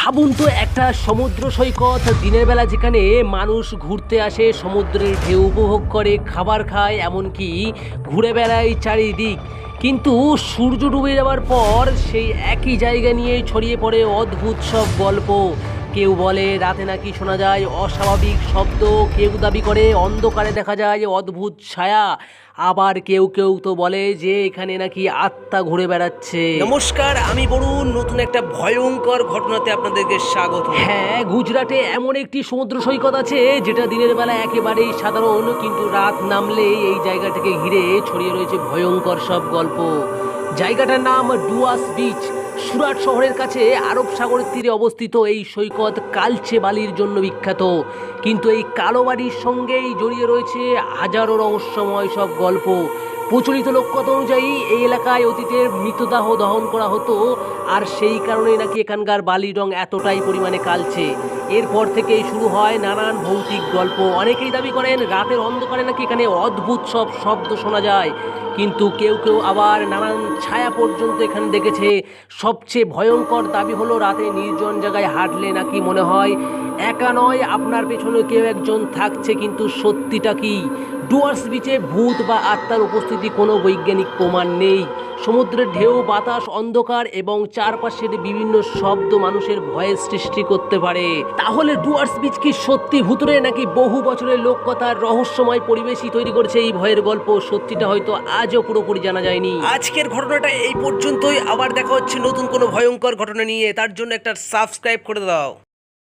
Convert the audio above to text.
ভাবুন তো একটা সমুদ্র সৈকত, দিনের বেলা যেখানে মানুষ ঘুরতে আসে, সমুদ্রের ঢেউ উপভোগ করে, খাবার খায়, এমনকি ঘুরে বেড়ায় চারিদিক। কিন্তু সূর্য ডুবে যাওয়ার পর সেই একই জায়গা নিয়ে ছড়িয়ে পড়ে অদ্ভুত সব গল্প। কেউ বলে রাতে নাকি শোনা যায় অস্বাভাবিক শব্দ, কেউ দাবি করে অন্ধকারে দেখা যায় অদ্ভুত ছায়া, আবার কেউ কেউ তো বলে যে এখানে নাকি আত্মা ঘুরে বেড়াচ্ছে। নমস্কার, আমি বরুণ। নতুন একটা ভয়ঙ্কর ঘটনাতে আপনাদেরকে স্বাগত। হ্যাঁ, গুজরাটে এমন একটি সমুদ্র সৈকত আছে যেটা দিনের বেলা একেবারেই সাধারণ, কিন্তু রাত নামলেই এই জায়গাটাকে ঘিরে ছড়িয়ে রয়েছে ভয়ঙ্কর সব গল্প। জায়গাটার নাম ডুয়ার্স বিচ। সুরাট শহরের কাছে আরব সাগরের তীরে অবস্থিত এই সৈকত কালচে বালির জন্য বিখ্যাত, কিন্তু এই কালো বালির সঙ্গেই জড়িয়ে রয়েছে হাজারো রহস্যময় সব গল্প। প্রচলিত লোককথা অনুযায়ী এই এলাকায় অতীতের মৃতদেহ দহন করা হতো, আর সেই কারণেই নাকি এখানকার বালির রং এতটাই পরিমাণে কালচে। এরপর থেকেই শুরু হয় নানান ভৌতিক গল্প। অনেকেই দাবি করেন রাতের অন্ধকারে নাকি এখানে অদ্ভুত সব শব্দ শোনা যায়, কিন্তু কেউ কেউ আবার নানান ছায়া পর্যন্ত এখানে দেখেছে। সবচেয়ে ভয়ঙ্কর দাবি হলো রাতে নির্জন জায়গায় হাঁটলে নাকি মনে হয় একা নয়, আপনার পেছনে কেউ একজন থাকছে। কিন্তু সত্যিটা কি? ডুয়ার্স বিচে ভূত বা আত্মার উপস্থিতি কোনো বৈজ্ঞানিক প্রমাণ নেই। সমুদ্রের ঢেউ, বাতাস, অন্ধকার এবং চারপাশের বিভিন্ন শব্দ মানুষের ভয়ের সৃষ্টি করতে পারে। তাহলে ডুয়ার্স বিচ কি সত্যি ভূতুরে, নাকি বহু বছরের লোককথার রহস্যময় পরিবেশই তৈরি করেছে এই ভয়ের গল্প? সত্যিটা হয়তো আজও পুরোপুরি জানা যায়নি। আজকের ঘটনাটা এই পর্যন্তই। আবার দেখা হচ্ছে নতুন কোনো ভয়ঙ্কর ঘটনা নিয়ে। তার জন্য একটা সাবস্ক্রাইব করে দাও।